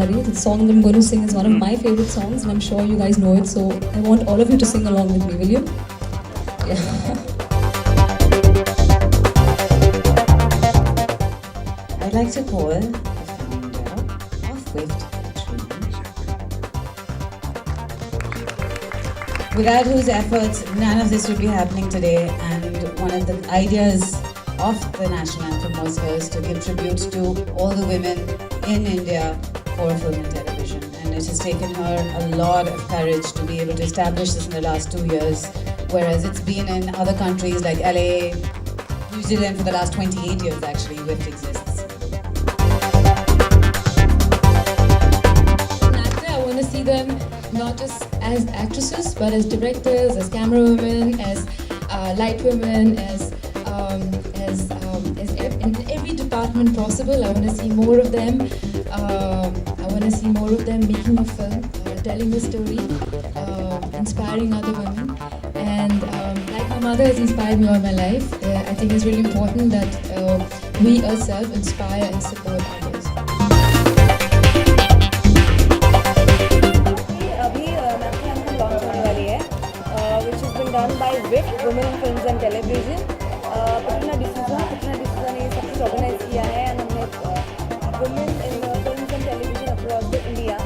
Bari. The song I'm going to sing is one of my favorite songs, and I'm sure you guys know it. So I want all of you to sing along with me, will you? Yeah. I'd like to call the founder of Wift Tree, without whose efforts none of this would be happening today. And one of the ideas of the national anthem was hers to give tribute to all the women in India for film and television. And it has taken her a lot of courage to be able to establish this in the last 2 years, whereas it's been in other countries like LA, New Zealand for the last 28 years actually, Wift exists. As an actor, I want to see them not just as actresses, but as directors, as camera women, as light women, as in every department possible. I want to see more of them. I want to see more of them making a film, telling a story, inspiring other women. And like my mother has inspired me all my life, I think it's really important that we ourselves inspire and support others. अभी national anthem launch होने वाली है, which has been done by Wift Women in Films and Television. Katrina D'Souza ने सब कुछ organise किया है, and हमने women in films and television across the India,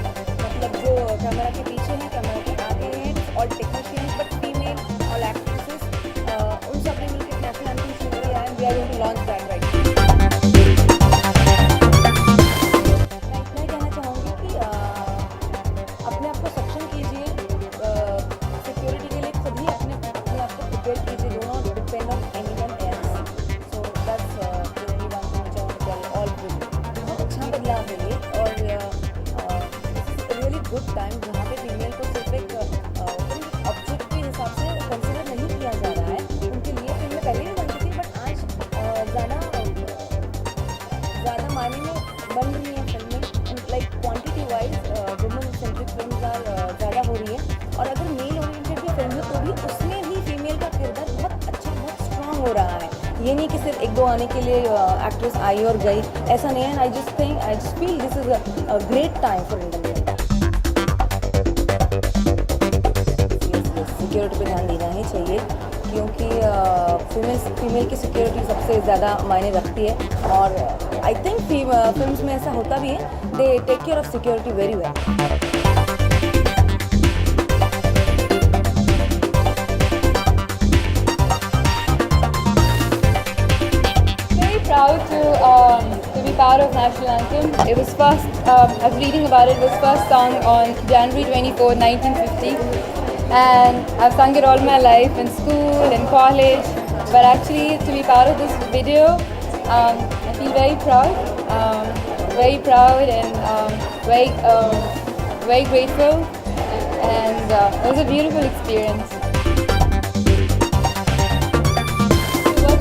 मतलब जो कैमरा के पीछे हैं, कैमरा के आगे हैं, all technicians but female, all actresses, उन सब ने मिलकर नेशनल एंथम शुरू किया है. We are going to launch that right. मैं इतना ही कहना चाहूँगी कि अपने आप को सक्षम कीजिए, सिक्योरिटी के लिए खुद ही अपने आप को प्रिपेयर कीजिए. Do not depend on anyone else. So that's the only one thing which I want to tell all women. बहुत अच्छा बदलाव है ये, और this is really good time जहाँ पे फीमेल को सिर्फ एक ऑब्जेक्ट के हिसाब से कंसिडर नहीं किया जा रहा है. उनके लिए फिल्में पहले भी बनती थी, बट आज ज़्यादा मायने में बन रही हैं फिल्में. Like quantity wise women centric films are ज़्यादा हो रही हैं, और अगर मेल ओरिएंटेड भी फिल्म है तो भी उसमें भी फीमेल का किरदार बहुत अच्छा, बहुत स्ट्रांग हो रहा है. ये नहीं कि सिर्फ एक दो आने के लिए एक्ट्रेस आई और गई, ऐसा नहीं है. I just feel this is a great time for Indian. Security पे ध्यान देना ही चाहिए, क्योंकि फीमेल की सिक्योरिटी सबसे ज़्यादा मायने रखती है. और आई थिंक फिल्म्स में ऐसा होता भी है. They take care of security very well. Proud to be part of National Anthem. It was first, I was reading about it, was first sung on January 24, 1950, and I've sung it all my life in school and college, but actually to be part of this video, I feel very proud and very grateful, and it was a beautiful experience.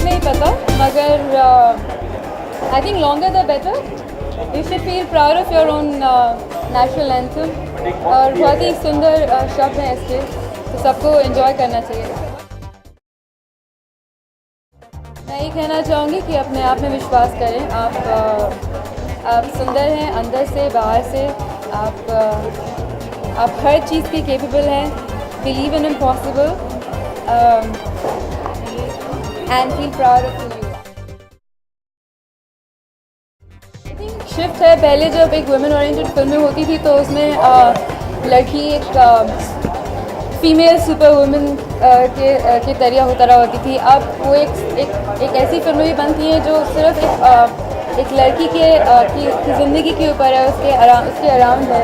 नहीं पता, मगर I think longer the better. You should feel proud of your own national anthem. और बहुत ही सुंदर शब्द हैं इसके, तो सबको enjoy करना चाहिए. मैं ये कहना चाहूँगी कि अपने आप में विश्वास करें. आप सुंदर हैं अंदर से बाहर से. आप हर चीज़ के capable हैं. Believe in impossible. And feel proud of who you are. I think shift है. पहले जब एक women oriented फिल्में होती थी तो उसमें लड़की एक फीमेल सुपर वुमेन के तरिया उतरा होती थी. अब वो एक ऐसी फिल्में भी बनती हैं जो सिर्फ एक लड़की की ज़िंदगी के ऊपर है, उसके अराउंड है.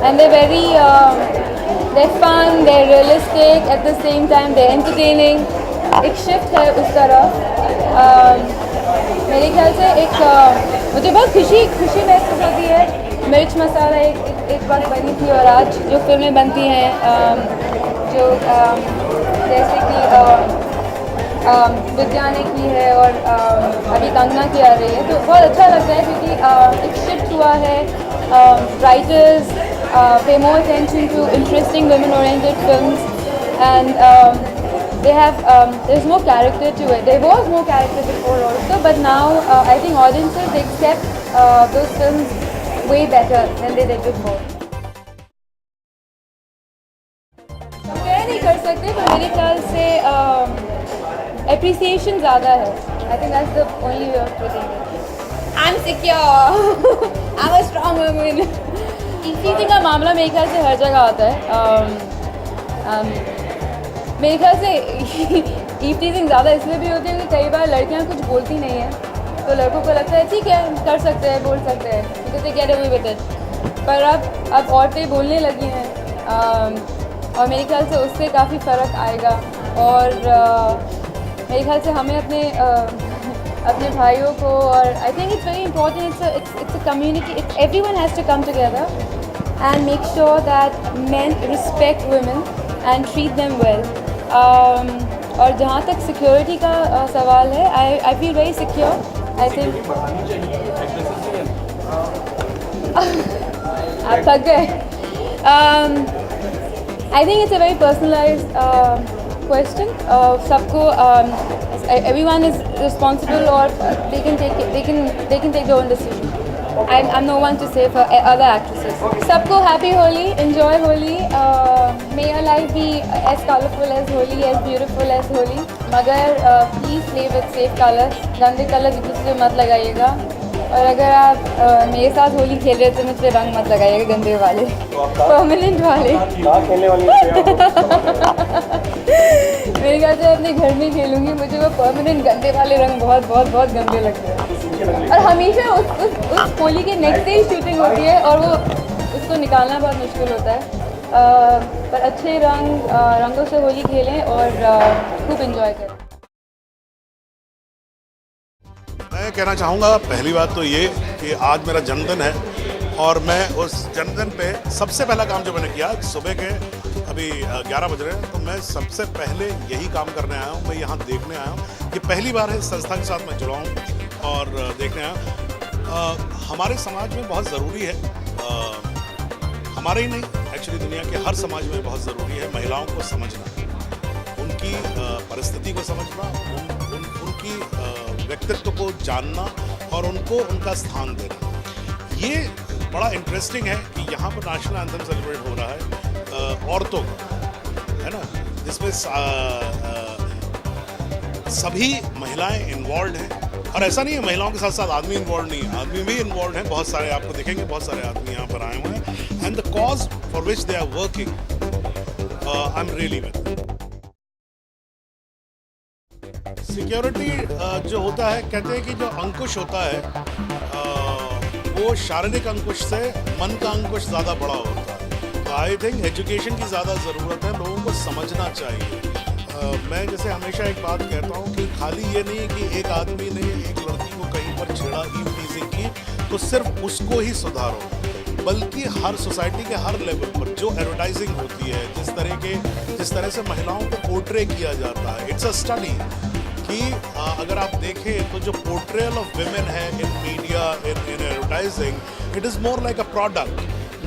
And they're fun, they're realistic, at the same time they're entertaining. एक शिफ्ट है उस तरफ. मेरे ख्याल से मुझे बहुत खुशी महसूस होती है. मिर्च मसाला एक बार बनी थी, और आज जो फिल्में बनती हैं जो जैसे कि विद्या ने की है और अभी कंगना की आ रही है, तो बहुत अच्छा लगता है क्योंकि एक शिफ्ट हुआ है. Writers pay more attention to interesting women-oriented films, and there's more character to it. There was more character before also, but now I think audiences accept those films way better than they did before. Compare नहीं कर सकते पर मेरे ख्याल से appreciation ज़्यादा है. I think that's the only way of putting it. I'm secure. I'm a strong woman. Eating का मामला मेरे ख्याल से हर जगह आता है. मेरे ख्याल से ईटिंग ज़्यादा इसलिए भी होती है कि कई बार लड़कियां कुछ बोलती नहीं हैं तो लड़कों को लगता है ठीक है कर सकते हैं बोल सकते हैं because they get away with it. पर अब औरतें बोलने लगी हैं और मेरे ख्याल से उससे काफ़ी फ़र्क आएगा. और मेरे ख्याल से हमें अपने भाइयों को और I think it's very important it's a community. Everyone has to come together and make sure that men respect women and treat them well. और जहाँ तक सिक्योरिटी का सवाल है I feel very secure. I think आप थक गए. I think it's a very personalized question. सबको everyone is responsible or they can take their own decision. I'm no one to say for other actresses. सबको happy Holi, enjoy Holi. May your life be as colorful as Holi, as beautiful as Holi. मगर please play with safe colors. गंदे colour एक दूसरे मत लगाइएगा. और अगर आप मेरे साथ होली खेल रहे तो मुझ पे रंग मत लगाइएगा गंदे वाले, परमानेंट वाले. मेरे ख्याल से अपने घर में खेलूँगी. मुझे वो परमानेंट गंदे वाले रंग बहुत बहुत बहुत गंदे लगते हैं. और हमेशा उस होली के नेक्स्ट डे शूटिंग होती है और वो उसको निकालना बहुत मुश्किल होता है. पर अच्छे रंगों से होली खेलें और खूब इंजॉय करें. मैं कहना चाहूँगा पहली बात तो ये कि आज मेरा जन्मदिन है और मैं उस जन्मदिन पे सबसे पहला काम जो मैंने किया सुबह के अभी 11 बज रहे हैं तो मैं सबसे पहले यही काम करने आया हूँ. मैं यहाँ देखने आया हूँ कि पहली बार है इस संस्था के साथ मैं जुड़ा हूँ और देखने आया. हमारे समाज में बहुत ज़रूरी है, हमारे ही नहीं एक्चुअली दुनिया के हर समाज में बहुत ज़रूरी है महिलाओं को समझना, उनकी परिस्थिति को समझना, उनकी व्यक्तित्व को जानना और उनको उनका स्थान देना. ये बड़ा इंटरेस्टिंग है कि यहाँ पर नेशनल एंथम सेलिब्रेट हो रहा है औरतों है ना, जिसमें सभी महिलाएं इन्वॉल्व हैं. और ऐसा नहीं है महिलाओं के साथ साथ आदमी इन्वॉल्व नहीं है, आदमी भी इन्वॉल्व हैं. बहुत सारे आपको दिखेंगे, बहुत सारे आदमी यहाँ पर आए हुए हैं. And the cause for which they are working I am really with. Security जो होता है, कहते हैं कि जो अंकुश होता है वो शारीरिक अंकुश से मन का अंकुश ज़्यादा बड़ा होता है. तो आई थिंक एजुकेशन की ज़्यादा ज़रूरत है, लोगों को समझना चाहिए. मैं जैसे हमेशा एक बात कहता हूँ कि खाली ये नहीं कि एक आदमी ने एक लड़की को कहीं पर छेड़ा, ईव टीजिंग की तो सिर्फ उसको ही सुधारो, बल्कि हर सोसाइटी के हर लेवल पर जो एडवर्टाइजिंग होती है, जिस तरह से महिलाओं को पोर्ट्रे किया जाता है, इट्स अ स्टडी कि अगर आप देखें तो जो पोर्ट्रेयल ऑफ विमेन है in media, in advertising, it is more like a product,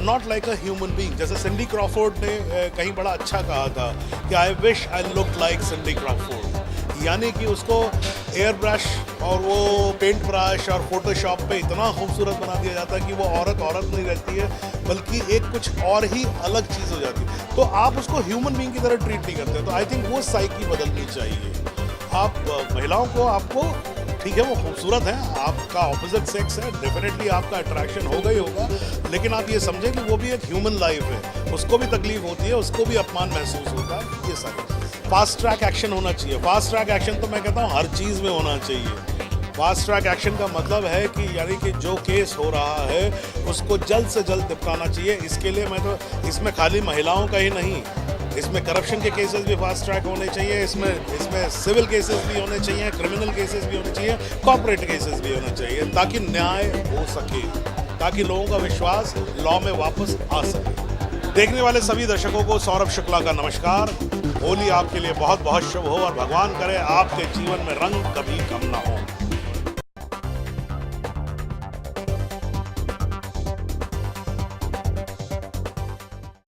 not like a human being. जैसे सिंडी क्रॉफोर्ड ने कहीं बड़ा अच्छा कहा था कि I wish I look like Cindy Crawford, यानी कि उसको एयर ब्रश और वो पेंट ब्रश और फोटोशॉप पे इतना खूबसूरत बना दिया जाता है कि वो औरत नहीं रहती है, बल्कि एक कुछ और ही अलग चीज़ हो जाती है. तो आप उसको ह्यूमन बीइंग की तरह ट्रीट नहीं करते. तो आई थिंक वो साइकी बदलनी चाहिए. आप महिलाओं को, आपको ठीक है वो खूबसूरत है, आपका ऑपोजिट सेक्स है, डेफिनेटली आपका अट्रैक्शन होगा ही होगा, लेकिन आप ये समझें कि वो भी एक ह्यूमन लाइफ है, उसको भी तकलीफ होती है, उसको भी अपमान महसूस होता है. ये सारी फास्ट ट्रैक एक्शन होना चाहिए. फास्ट ट्रैक एक्शन तो मैं कहता हूँ हर चीज़ में होना चाहिए. फास्ट ट्रैक एक्शन का मतलब है कि यानी कि जो केस हो रहा है उसको जल्द से जल्द निपटाना चाहिए. इसके लिए मैं तो इसमें खाली महिलाओं का ही नहीं, इसमें करप्शन के केसेस भी फास्ट ट्रैक होने चाहिए, इसमें सिविल केसेस भी होने चाहिए, क्रिमिनल केसेस भी होने चाहिए, कॉर्पोरेट केसेस भी होने चाहिए, ताकि न्याय हो सके, ताकि लोगों का विश्वास लॉ में वापस आ सके. देखने वाले सभी दर्शकों को सौरभ शुक्ला का नमस्कार. होली आपके लिए बहुत बहुत शुभ हो और भगवान करे आपके जीवन में रंग कभी कम ना हो.